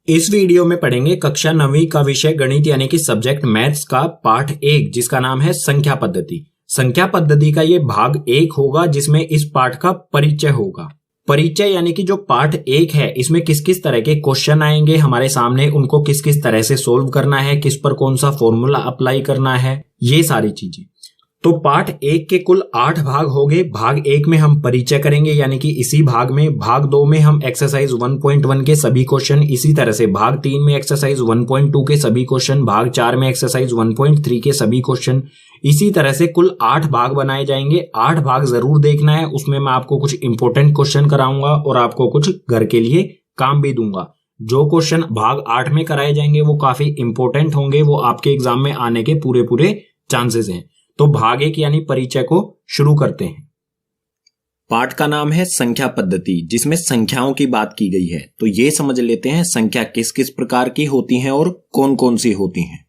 इस वीडियो में पढ़ेंगे कक्षा 9वीं का विषय गणित यानी कि सब्जेक्ट मैथ्स का पाठ 1 जिसका नाम है संख्या पद्धति। संख्या पद्धति का ये भाग 1 होगा जिसमें इस पाठ का परिचय होगा। परिचय यानी कि जो पार्ट 1 है इसमें किस किस तरह के क्वेश्चन आएंगे हमारे सामने, उनको किस किस तरह से सोल्व करना है, किस पर कौन सा फॉर्मूला अप्लाई करना है, ये सारी चीजें। तो पार्ट 1 के कुल 8 भाग हो गए। भाग 1 में हम परिचय करेंगे यानी कि इसी भाग में। भाग 2 में हम एक्सरसाइज 1.1 के सभी क्वेश्चन, इसी तरह से भाग 3 में एक्सरसाइज 1.2 के सभी क्वेश्चन, भाग 4 में एक्सरसाइज 1.3 के सभी क्वेश्चन, इसी तरह से कुल 8 भाग बनाए जाएंगे। 8 भाग जरूर देखना है, उसमें मैं आपको कुछ इंपॉर्टेंट क्वेश्चन कराऊंगा और आपको कुछ घर के लिए काम भी दूंगा। जो क्वेश्चन भाग 8 में कराए जाएंगे वो काफी इंपॉर्टेंट होंगे, वो आपके एग्जाम में आने के पूरे चांसेस हैं। तो भाग 1 यानी परिचय को शुरू करते हैं। पाठ का नाम है संख्या पद्धति, जिसमें संख्याओं की बात की गई है। तो ये समझ लेते हैं संख्या किस किस प्रकार की होती हैं और कौन कौन सी होती हैं।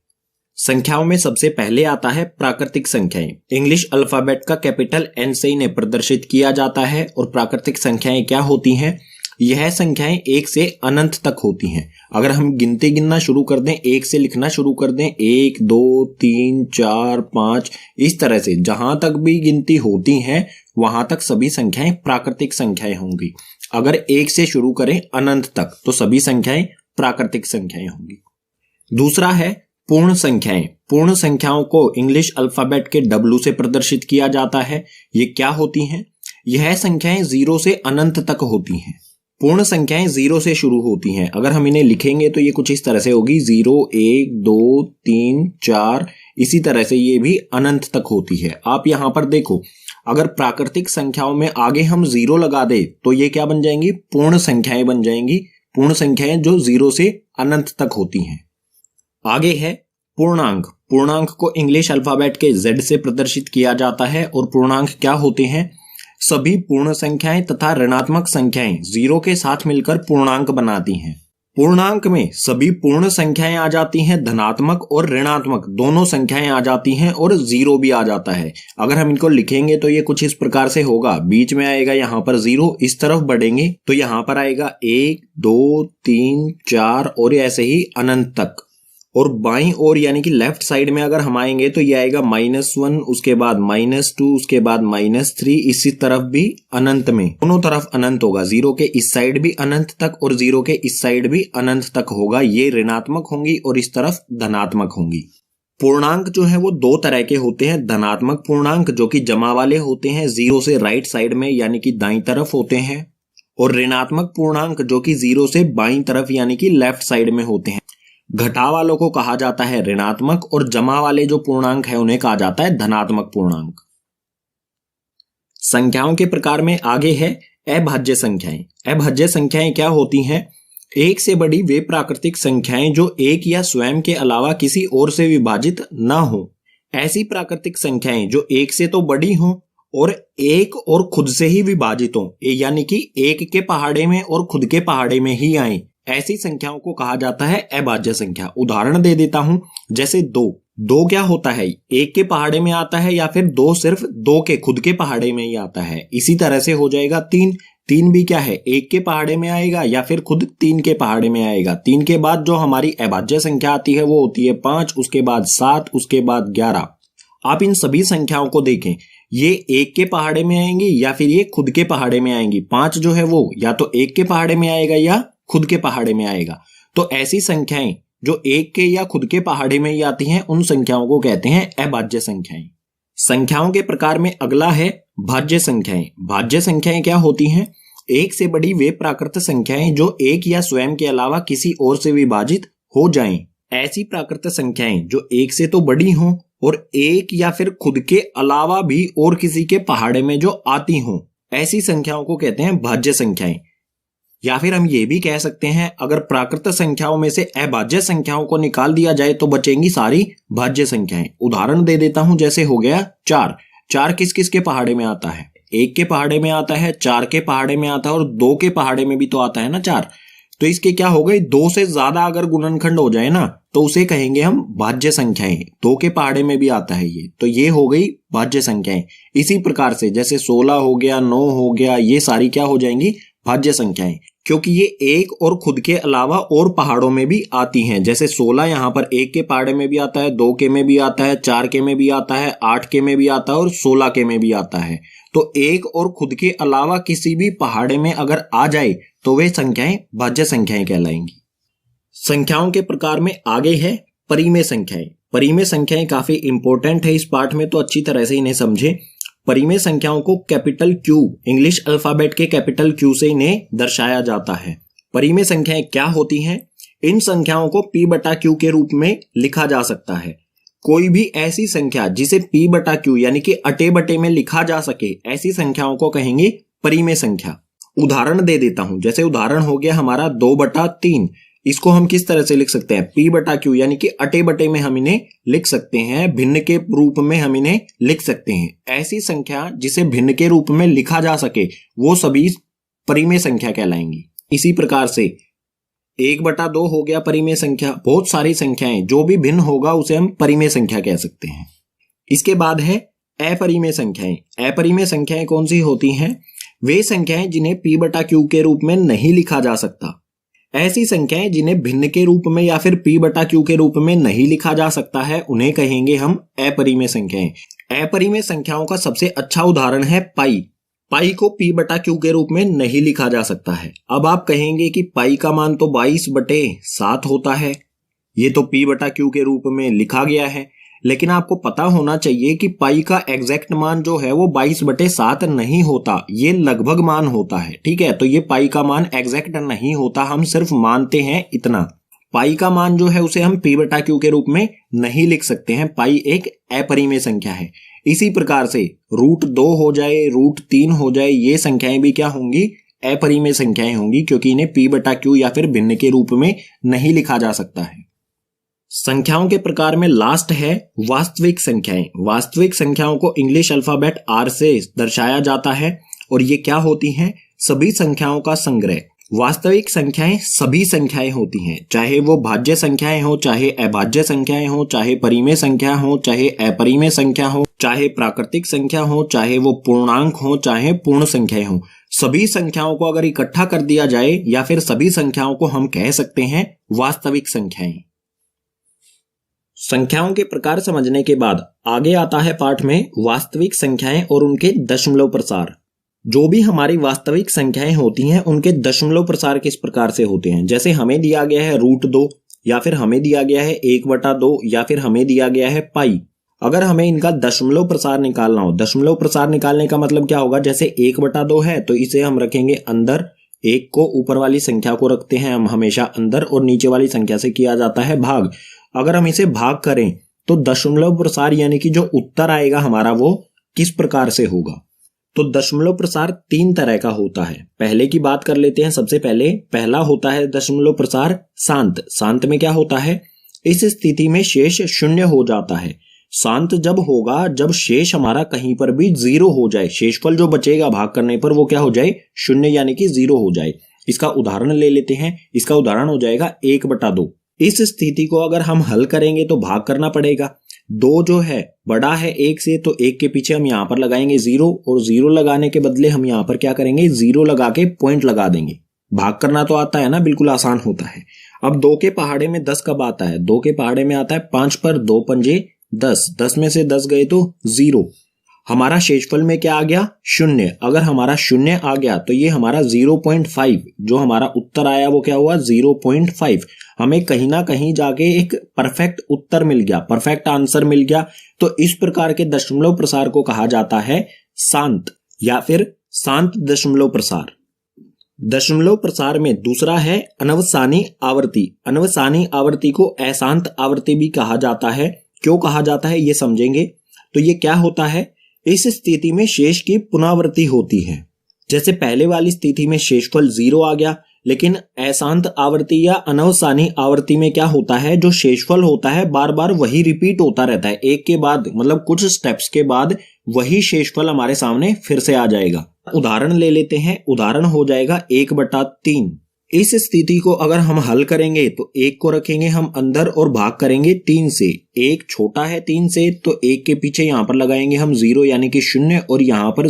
संख्याओं में सबसे पहले आता है प्राकृतिक संख्याएं। इंग्लिश अल्फाबेट का कैपिटल एन से इन्हें प्रदर्शित किया जाता है। और प्राकृतिक संख्याएं क्या होती हैं? यह संख्याएं 1 से अनंत तक होती हैं। अगर हम गिनती गिनना शुरू कर दें, 1 से लिखना शुरू कर दें, 1 2 3 4 5, इस तरह से जहां तक भी गिनती होती है वहां तक सभी संख्याएं प्राकृतिक संख्याएं होंगी। अगर 1 से शुरू करें अनंत तक तो सभी संख्याएं प्राकृतिक संख्याएं होंगी। दूसरा है पूर्ण संख्याएं। पूर्ण संख्याओं को इंग्लिश अल्फाबेट के W से प्रदर्शित किया जाता है। ये क्या होती हैं? यह संख्याएं 0 से अनंत तक होती हैं। पूर्ण संख्याएं 0 से शुरू होती हैं। अगर हम इन्हें लिखेंगे तो ये कुछ इस तरह से होगी, 0 1 2 3 4, इसी तरह से ये भी अनंत तक होती है। आप यहां पर देखो, अगर प्राकृतिक संख्याओं में आगे हम 0 लगा दे तो ये क्या बन जाएंगी? पूर्ण संख्याएं बन जाएंगी। पूर्ण संख्याएं जो 0 से अनंत तक होती हैं। आगे है पूर्णांक। पूर्णांक को इंग्लिश अल्फाबेट के Z से प्रदर्शित किया जाता है। और पूर्णांक क्या होते हैं? सभी पूर्ण संख्याएं तथा ऋणात्मक संख्याएं 0 के साथ मिलकर पूर्णांक बनाती हैं। पूर्णांक में सभी पूर्ण संख्याएं आ जाती हैं, धनात्मक और ऋणात्मक दोनों संख्याएं आ जाती हैं, और 0 भी आ जाता है। अगर हम इनको लिखेंगे तो ये कुछ इस प्रकार से होगा, बीच में आएगा यहाँ पर 0, इस तरफ बढ़ेंगे तो यहाँ पर आएगा 1 2 3 4 और ऐसे ही अनंत तक। और बाईं ओर यानी कि लेफ्ट साइड में अगर हम आएंगे तो ये आएगा -1, उसके बाद -2, उसके बाद -3, इसी तरफ भी अनंत में, दोनों तरफ अनंत होगा। 0 के इस साइड भी अनंत तक और 0 के इस साइड भी अनंत तक होगा। ये ऋणात्मक होंगी और इस तरफ धनात्मक होंगी। पूर्णांक जो है वो 2 तरह के होते हैं। धनात्मक पूर्णांक जो कि जमा वाले होते हैं, 0 से राइट साइड में यानी कि दाईं तरफ होते हैं। और ऋणात्मक पूर्णांक जो कि 0 से बाईं तरफ यानी कि लेफ्ट साइड में होते हैं। घटा वालों को कहा जाता है ऋणात्मक, और जमा वाले जो पूर्णांक है उन्हें कहा जाता है धनात्मक पूर्णांक। संख्याओं के प्रकार में आगे है अभाज्य संख्याएं। अभाज्य संख्याएं क्या होती हैं? 1 से बड़ी वे प्राकृतिक संख्याएं जो 1 या स्वयं के अलावा किसी और से विभाजित ना हो। ऐसी प्राकृतिक संख्याएं जो 1 से तो बड़ी हों और 1 और खुद से ही विभाजित हों, यानी कि 1 के पहाड़े में और खुद के पहाड़े में ही आए, ऐसी संख्याओं को कहा जाता है अभाज्य संख्या। उदाहरण दे देता हूं, जैसे 2 क्या होता है? 1 के पहाड़े में आता है, या फिर 2 सिर्फ 2 के खुद के पहाड़े में ही आता है। इसी तरह से हो जाएगा 3 भी क्या है? 1 के पहाड़े में आएगा या फिर खुद 3 के पहाड़े में आएगा। 3 के बाद जो हमारी अभाज्य संख्या आती है वो होती है 5, उसके बाद 7, उसके बाद 11। आप इन सभी संख्याओं को देखें, ये 1 के पहाड़े में आएंगी या फिर ये खुद के पहाड़े में आएंगी। 5 जो है वो या तो 1 के पहाड़े में आएगा या खुद के पहाड़े में आएगा। तो ऐसी संख्याएं जो 1 के या खुद के पहाड़े में ही आती हैं उन संख्याओं को कहते हैं अभाज्य संख्याएं। संख्याओं के प्रकार में अगला है भाज्य संख्याएं। भाज्य संख्याएं क्या होती हैं? 1 से बड़ी वे प्राकृत संख्याएं जो 1 या स्वयं के अलावा किसी और से विभाजित हो जाएं। ऐसी प्राकृत संख्याएं जो 1 से तो बड़ी हों और 1 या फिर खुद के अलावा भी और किसी के पहाड़े में जो आती हों, ऐसी संख्याओं को कहते हैं भाज्य संख्याएं। या फिर हम ये भी कह सकते हैं, अगर प्राकृत संख्याओं में से अभाज्य संख्याओं को निकाल दिया जाए तो बचेंगी सारी भाज्य संख्याएं। उदाहरण दे देता हूं, जैसे हो गया 4 किस किस के पहाड़े में आता है? 1 के पहाड़े में आता है, 4 के पहाड़े में आता है और 2 के पहाड़े में भी तो आता है ना 4। तो इसके क्या हो गई? 2 से ज्यादा अगर गुणनखंड हो जाए ना तो उसे कहेंगे हम भाज्य संख्याएं। 2 के पहाड़े में भी आता है ये, तो ये हो गई भाज्य संख्याएं। इसी प्रकार से जैसे 16 हो गया, 9 हो गया, ये सारी क्या हो जाएंगी? भाज्य संख्याएं। क्योंकि ये एक और खुद के अलावा और पहाड़ों में भी आती हैं। जैसे 16 यहाँ पर एक के पहाड़े में भी आता है, 2 के में भी आता है, 4 के में भी आता है, 8 के में भी आता है और 16 के में भी आता है। तो एक और खुद के अलावा किसी भी पहाड़े में अगर आ जाए तो वे संख्याएं भाज्य संख्याएं कहलाएंगी। संख्याओं के प्रकार में आगे है परिमेय संख्याएं। परिमेय संख्याएं काफी इंपॉर्टेंट है इस पाठ में, तो अच्छी तरह से इन्हें समझे। परिमेय संख्याओं को कैपिटल क्यू, इंग्लिश अल्फाबेट के कैपिटल क्यू से इन्हें दर्शाया जाता है। परिमेय संख्याएं क्या होती हैं? इन संख्याओं को p बटा क्यू के रूप में लिखा जा सकता है। कोई भी ऐसी संख्या जिसे p बटा क्यू यानी कि अटे बटे में लिखा जा सके, ऐसी संख्याओं को कहेंगे परिमेय संख्या। उदाहरण दे देता हूं, जैसे उदाहरण हो गया हमारा 2/3। इसको हम किस तरह से लिख सकते हैं? p बटा क्यू यानी कि अटे बटे में हम इन्हें लिख सकते हैं, भिन्न के रूप में हम इन्हें लिख सकते हैं। ऐसी संख्या जिसे भिन्न के रूप में लिखा जा सके वो सभी परिमेय संख्या कहलाएंगी। इसी प्रकार से 1/2 हो गया परिमेय संख्या। बहुत सारी संख्याएं जो भी भिन्न होगा उसे हम परिमेय संख्या कह सकते हैं। इसके बाद है अपरिमेय संख्याएं। अपरिमेय संख्याएं कौन सी होती हैं? वे संख्याएं जिन्हें p बटा क्यू के रूप में नहीं लिखा जा सकता। ऐसी संख्याएं जिन्हें भिन्न के रूप में या फिर p बटा क्यू के रूप में नहीं लिखा जा सकता है, उन्हें कहेंगे हम अपरिमेय संख्याएं। अपरिमेय संख्याओं का सबसे अच्छा उदाहरण है पाई। पाई को p बटा क्यू के रूप में नहीं लिखा जा सकता है। अब आप कहेंगे कि पाई का मान तो 22/7 होता है, ये तो p बटा क्यू के रूप में लिखा गया है। लेकिन आपको पता होना चाहिए कि पाई का एग्जैक्ट मान जो है वो 22/7 नहीं होता, ये लगभग मान होता है। ठीक है, तो ये पाई का मान एग्जैक्ट नहीं होता, हम सिर्फ मानते हैं इतना। पाई का मान जो है उसे हम p बटा क्यू के रूप में नहीं लिख सकते हैं। पाई एक अपरिमेय संख्या है। इसी प्रकार से √2 हो जाए, √3 हो जाए, ये संख्याएं भी क्या होंगी? अपरिमेय संख्याएं होंगी, क्योंकि इन्हें p बटा क्यू या फिर भिन्न के रूप में नहीं लिखा जा सकता है। संख्याओं के प्रकार में लास्ट है वास्तविक संख्याएं। वास्तविक संख्याओं को इंग्लिश अल्फाबेट R से दर्शाया जाता है और ये क्या होती हैं? सभी संख्याओं का संग्रह। वास्तविक संख्याएं सभी संख्याएं होती हैं, चाहे वो भाज्य संख्याएं हो, चाहे अभाज्य संख्याएं हो, चाहे परिमेय संख्या हो, चाहे अपरिमेय संख्या हो, चाहे प्राकृतिक संख्या हो, चाहे वो पूर्णांक हो, चाहे पूर्ण संख्याएं हो। सभी संख्याओं को अगर इकट्ठा कर दिया जाए या फिर सभी संख्याओं को हम कह सकते हैं वास्तविक संख्याएं। संख्याओं के प्रकार समझने के बाद आगे आता है पाठ में वास्तविक संख्याएं और उनके दशमलव प्रसार। जो भी हमारी वास्तविक संख्याएं होती हैं उनके दशमलव प्रसार किस प्रकार से होते हैं? जैसे हमें दिया गया है √2 या फिर हमें दिया गया है 1/2 या फिर हमें दिया गया है पाई। अगर हमें इनका दशमलव प्रसार निकालना हो, दशमलव प्रसार निकालने का मतलब क्या होगा? जैसे 1/2 है तो इसे हम रखेंगे अंदर, 1 को ऊपर वाली संख्या को रखते हैं हम हमेशा अंदर और नीचे वाली संख्या से किया जाता है भाग। अगर हम इसे भाग करें तो दशमलव प्रसार यानी कि जो उत्तर आएगा हमारा वो किस प्रकार से होगा? तो दशमलव प्रसार 3 तरह का होता है। पहले की बात कर लेते हैं। सबसे पहले पहला होता है दशमलव प्रसार शांत। शांत में क्या होता है? इस स्थिति में शेष 0 हो जाता है। शांत जब होगा जब शेष हमारा कहीं पर भी 0 हो जाए, शेषफल जो बचेगा भाग करने पर वो क्या हो जाए? 0 यानी कि 0 हो जाए। इसका उदाहरण ले लेते हैं। इसका उदाहरण हो जाएगा 1/2। इस स्थिति को अगर हम हल करेंगे तो भाग करना पड़ेगा। 2 जो है बड़ा है 1 से, तो 1 के पीछे हम यहाँ पर लगाएंगे 0 और 0 लगाने के बदले हम यहाँ पर क्या करेंगे? 0 लगा के पॉइंट लगा देंगे। भाग करना तो आता है ना, बिल्कुल आसान होता है। अब 2 के पहाड़े में 10 कब आता है? 2 के पहाड़े में आता है 5 पर 2 पंजे 10। 10 में से 10 गए तो 0। हमारा शेषफल में क्या आ गया? 0। अगर हमारा 0 आ गया तो ये हमारा 0.5, जो हमारा उत्तर आया वो क्या हुआ? 0.5। हमें कहीं ना कहीं जाके एक परफेक्ट उत्तर मिल गया, परफेक्ट आंसर मिल गया। तो इस प्रकार के दशमलव प्रसार को कहा जाता है शांत या फिर शांत दशमलव प्रसार। दशमलव प्रसार में दूसरा है अनवसानी आवृत्ति। अनवसानी आवृत्ति को अशांत आवृत्ति भी कहा जाता है। क्यों कहा जाता है ये समझेंगे। तो ये क्या होता है? इस स्थिति में शेष की पुनरावृत्ति होती है। जैसे पहले वाली स्थिति में शेषफल 0 आ गया, लेकिन अशांत आवृत्ति या अनवसानी आवृत्ति में क्या होता है? जो शेषफल होता है बार बार वही रिपीट होता रहता है। एक के बाद मतलब कुछ स्टेप्स के बाद वही शेषफल हमारे सामने फिर से आ जाएगा। उदाहरण ले लेते हैं। उदाहरण हो जाएगा 1/3। इस स्थिति को अगर हम हल करेंगे तो 1 को रखेंगे हम अंदर और भाग करेंगे 3 से। 1 छोटा है 3 से, तो 1 के पीछे यहाँ पर लगाएंगे हम 0 यानी कि 0 और यहाँ पर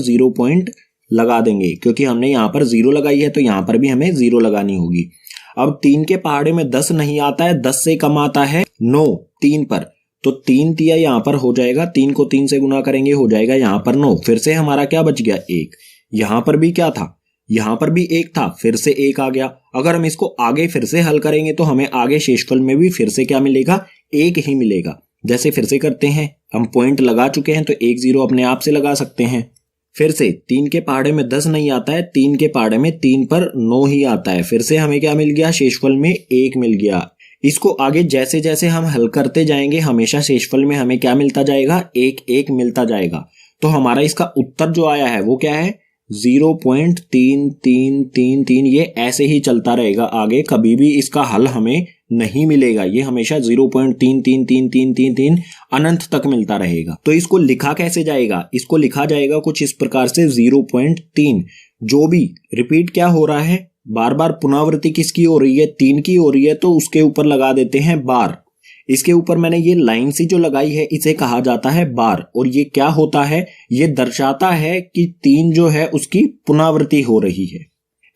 लगा देंगे, क्योंकि हमने यहाँ पर 0 लगाई है तो यहाँ पर भी हमें 0 लगानी होगी। अब 3 के पहाड़े में 10 नहीं आता है, 10 से कम आता है 9 3 पर, तो 3 तिया यहाँ पर हो जाएगा, 3 को 3 से गुना करेंगे हो जाएगा यहाँ पर 9। फिर से हमारा क्या बच गया 1। यहाँ पर भी क्या था, यहाँ पर भी 1 था, फिर से 1 आ गया। अगर हम इसको आगे फिर से हल करेंगे तो हमें आगे शेषफल में भी फिर से क्या मिलेगा, 1 ही मिलेगा। जैसे फिर से करते हैं, हम पॉइंट लगा चुके हैं तो 1 0 अपने आप से लगा सकते हैं। फिर से 3 के पहाड़े में 10 नहीं आता है, 3 के पहाड़े में 3 पर 9 ही आता है। फिर से हमें क्या मिल गया, शेषफल में 1 मिल गया। इसको आगे जैसे जैसे हम हल करते जाएंगे हमेशा शेषफल में हमें क्या मिलता जाएगा, 1 1 मिलता जाएगा। तो हमारा इसका उत्तर जो आया है वो क्या है, 0.3333। ये ऐसे ही चलता रहेगा आगे, कभी भी इसका हल हमें नहीं मिलेगा, ये हमेशा 0.333333 अनंत तक मिलता रहेगा। तो इसको लिखा कैसे जाएगा, इसको लिखा जाएगा कुछ इस प्रकार से 0.3। जो भी रिपीट क्या हो रहा है, बार बार पुनरावृत्ति किसकी हो रही है, 3 की हो रही है, तो उसके ऊपर लगा देते हैं बार। इसके ऊपर मैंने ये लाइन सी जो लगाई है इसे कहा जाता है बार। और ये क्या होता है, ये दर्शाता है कि 3 जो है उसकी पुनरावृत्ति हो रही है।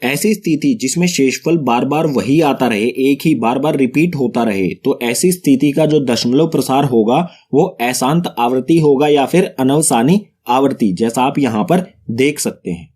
ऐसी स्थिति जिसमें शेषफल बार बार वही आता रहे, एक ही बार बार रिपीट होता रहे, तो ऐसी स्थिति का जो दशमलव प्रसार होगा वो अशांत आवृत्ति होगा या फिर अनवसानी आवृत्ति, जैसा आप यहाँ पर देख सकते हैं।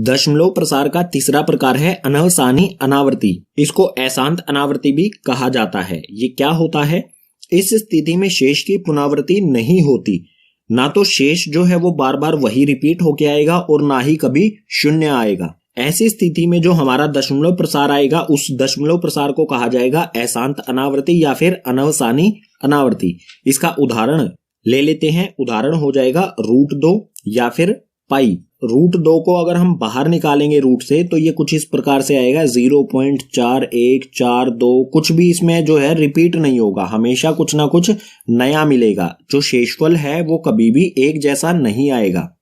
दशमलव प्रसार का तीसरा प्रकार है अनवसानी अनावृत्ति। इसको अशांत अनावृत्ति भी कहा जाता है। ये क्या होता है, इस स्थिति में शेष की पुनरावृत्ति नहीं होती, ना तो शेष जो है वो बार बार वही रिपीट होके आएगा और ना ही कभी शून्य आएगा। ऐसी स्थिति में जो हमारा दशमलव प्रसार आएगा उस दशमलव प्रसार को कहा जाएगा अशांत अनावृत्ति या फिर अनवसानी अनावृत्ति। इसका उदाहरण ले लेते हैं, उदाहरण हो जाएगा √2 या फिर पाई। √2 को अगर हम बाहर निकालेंगे रूट से तो ये कुछ इस प्रकार से आएगा 0.4142। कुछ भी इसमें जो है रिपीट नहीं होगा, हमेशा कुछ ना कुछ नया मिलेगा। जो शेषफल है वो कभी भी एक जैसा नहीं आएगा।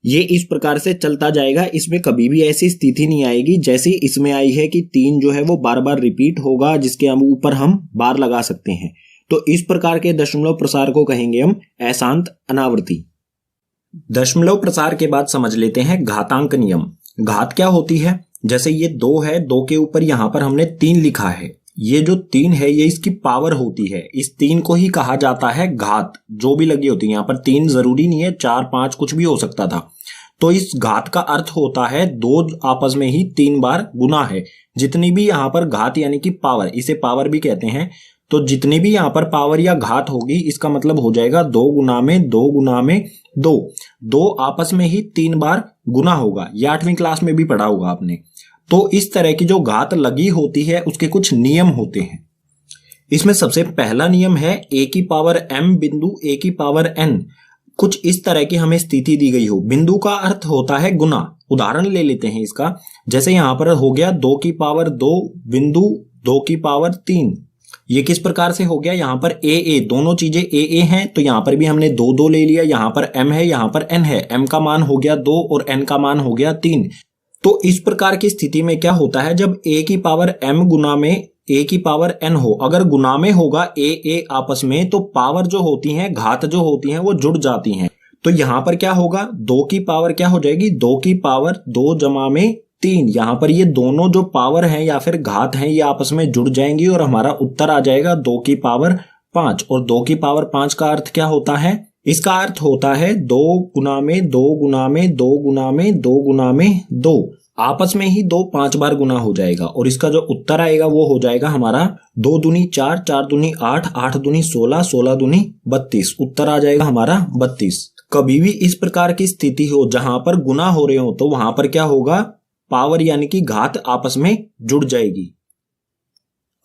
ये इस प्रकार से चलता जाएगा, इसमें कभी भी ऐसी स्थिति नहीं आएगी जैसी इसमें आई है कि 3 जो है वो बार बार रिपीट होगा, जिसके ऊपर हम बार लगा सकते हैं। तो इस प्रकार के दशमलव प्रसार को कहेंगे हम अशांत अनावृत्ति। दशमलव प्रसार के बाद समझ लेते हैं घातांक नियम। घात क्या होती है, जैसे ये 2 है, 2 के ऊपर यहां पर हमने 3 लिखा है, ये जो 3 है ये इसकी पावर होती है। इस 3 को ही कहा जाता है घात, जो भी लगी होती है। यहाँ पर 3 जरूरी नहीं है, 4 5 कुछ भी हो सकता था। तो इस घात का अर्थ होता है 2 आपस में ही 3 बार गुना है। जितनी भी यहाँ पर घात यानी कि पावर, इसे पावर भी कहते हैं, तो जितनी भी यहाँ पर पावर या घात होगी इसका मतलब हो जाएगा 2 गुना में 2 गुना में 2। 2 आपस में ही 3 बार गुना होगा। ये 8वीं क्लास में भी पढ़ा होगा आपने। तो इस तरह की जो घात लगी होती है उसके कुछ नियम होते हैं। इसमें सबसे पहला नियम है a की पावर m बिंदु a की पावर n। कुछ इस तरह की हमें स्थिति दी गई हो, बिंदु का अर्थ होता है गुना। उदाहरण ले लेते हैं इसका, जैसे यहां पर हो गया 2 की पावर 2 बिंदु 2 की पावर 3। ये किस प्रकार से हो गया, यहां पर a दोनों चीजें a हैं, तो यहां पर भी हमने 2 2 ले लिया। यहां पर m है, यहां पर n है, m का मान हो गया 2 और n का मान हो गया 3। तो इस प्रकार की स्थिति में क्या होता है, जब a की पावर m गुना में a की पावर n हो, अगर गुना में होगा a आपस में, तो पावर जो होती है, घात जो होती है वो जुड़ जाती हैं। तो यहां पर क्या होगा, 2 की पावर क्या हो जाएगी, 2 की पावर 2 जमा में 3। यहां पर ये दोनों जो पावर हैं या फिर घात हैं ये आपस में जुड़ जाएंगी और हमारा उत्तर आ जाएगा 2 की पावर 5। और 2 की पावर 5 का अर्थ क्या होता है, इसका अर्थ होता है 2 गुना में 2 गुना में 2 गुना में 2 गुना में 2। आपस में ही 2 5 बार गुना हो जाएगा और इसका जो उत्तर आएगा वो हो जाएगा हमारा 2 दूनी 4, 4 दूनी 8, 8 दूनी 16, 16 दूनी 32। उत्तर आ जाएगा हमारा 32। कभी भी इस प्रकार की स्थिति हो जहां पर गुना हो रहे हो तो वहां पर क्या होगा, पावर यानी कि घात आपस में जुड़ जाएगी।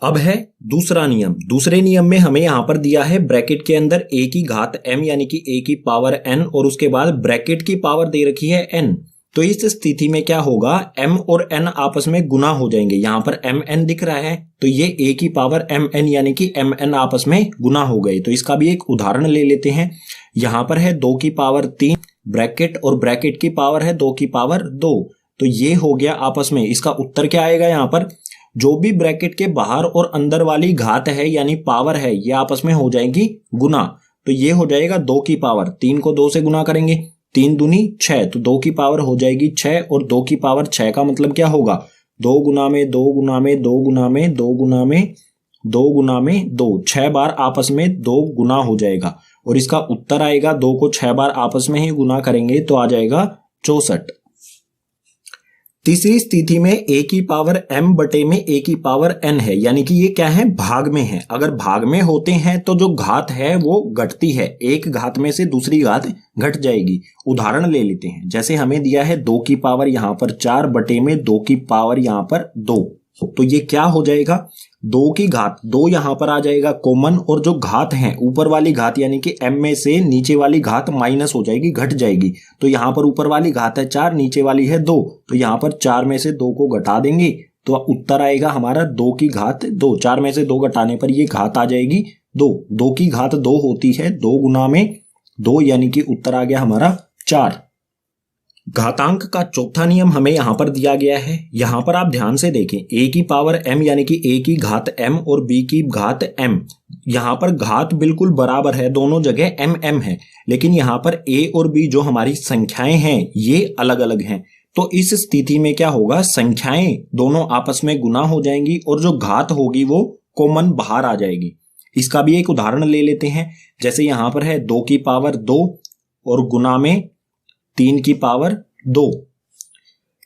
अब है दूसरा नियम। दूसरे नियम में हमें यहां पर दिया है ब्रैकेट के अंदर a की घात m यानी कि a की पावर n और उसके बाद ब्रैकेट की पावर दे रखी है n। तो इस स्थिति में क्या होगा, m और n आपस में गुना हो जाएंगे। यहां पर mn दिख रहा है तो ये a की पावर mn यानी कि mn आपस में गुना हो गए। तो इसका भी एक उदाहरण ले लेते हैं। यहां पर है 2 की पावर 3 ब्रैकेट और ब्रैकेट की पावर है 2 की पावर 2। तो ये हो गया आपस में। इसका उत्तर क्या आएगा, यहाँ पर जो भी ब्रैकेट के बाहर और अंदर वाली घात है यानी पावर है ये आपस में हो जाएंगी गुना। तो ये हो जाएगा 2 की पावर 3 को 2 से गुना करेंगे 3 दूनी 6, तो 2 की पावर हो जाएगी 6 और 2 की पावर 6 का मतलब क्या होगा 2 गुना में 2 गुना में 2 गुना में 2 गुना में 2 गुना में 2, 6 बार आपस में 2 गुना हो जाएगा और इसका उत्तर आएगा 2 को 6 बार आपस में ही गुना करेंगे तो आ जाएगा 64। तीसरी स्थिति में a की पावर m बटे में a की पावर n है, यानी कि ये क्या है भाग में है। अगर भाग में होते हैं तो जो घात है वो घटती है, एक घात में से दूसरी घात घट जाएगी। उदाहरण ले लेते हैं, जैसे हमें दिया है 2 की पावर यहां पर 4 बटे में 2 की पावर यहां पर 2, तो ये क्या हो जाएगा 2 की घात 2 यहां पर आ जाएगा कॉमन, और जो घात है ऊपर वाली घात यानी कि m में से नीचे वाली घात माइनस हो जाएगी, घट जाएगी। तो यहां पर ऊपर वाली घात है 4, नीचे वाली है 2, तो यहां पर 4 में से 2 को घटा देंगे तो उत्तर आएगा हमारा 2 की घात 2। 4 में से 2 घटाने पर ये घात आ जाएगी 2। 2 की घात 2 होती है 2 गुना में 2, यानी कि उत्तर आ गया हमारा 4। घातांक का चौथा नियम हमें यहां पर दिया गया है। यहां पर आप ध्यान से देखें, a की पावर m यानी कि a की घात m और b की घात m, यहां पर घात बिल्कुल बराबर है, दोनों जगह m है, लेकिन यहां पर a और b जो हमारी संख्याएं हैं ये अलग अलग हैं। तो इस स्थिति में क्या होगा, संख्याएं दोनों आपस में गुना हो जाएंगी और जो घात होगी वो कॉमन बाहर आ जाएगी। इसका भी एक उदाहरण ले लेते हैं, जैसे यहां पर है 2 की पावर 2 और गुना में 3 की पावर 2।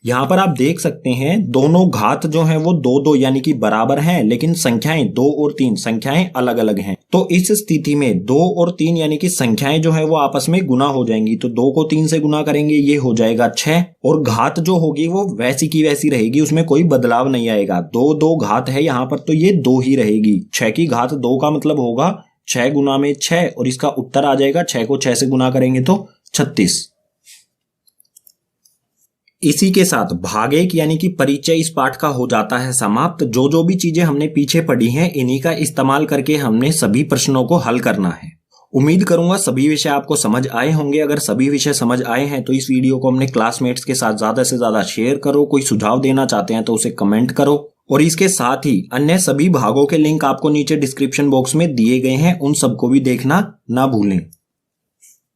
यहां पर आप देख सकते हैं दोनों घात जो हैं वो 2 2 यानी कि बराबर हैं, लेकिन संख्याएं 2 और 3 संख्याएं अलग अलग हैं। तो इस स्थिति में 2 और 3 यानी कि संख्याएं जो है वो आपस में गुना हो जाएंगी। तो 2 को 3 से गुना करेंगे, ये हो जाएगा 6, और घात जो होगी वो वैसी की वैसी रहेगी, उसमें कोई बदलाव नहीं आएगा। 2 2 घात है यहाँ पर तो ये 2 ही रहेगी। 6 की घात 2 का मतलब होगा 6 गुना में 6, और इसका उत्तर आ जाएगा 6 को 6 से गुना करेंगे तो 36। इसी के साथ भाग 1 यानी कि परिचय इस पाठ का हो जाता है समाप्त। जो भी चीजें हमने पीछे पढ़ी हैं इन्हीं का इस्तेमाल करके हमने सभी प्रश्नों को हल करना है। उम्मीद करूंगा सभी विषय आपको समझ आए होंगे। अगर सभी विषय समझ आए हैं तो इस वीडियो को अपने क्लासमेट्स के साथ ज्यादा से ज्यादा शेयर करो। कोई सुझाव देना चाहते हैं तो उसे कमेंट करो, और इसके साथ ही अन्य सभी भागों के लिंक आपको नीचे डिस्क्रिप्शन बॉक्स में दिए गए हैं, उन सबको भी देखना ना भूलें।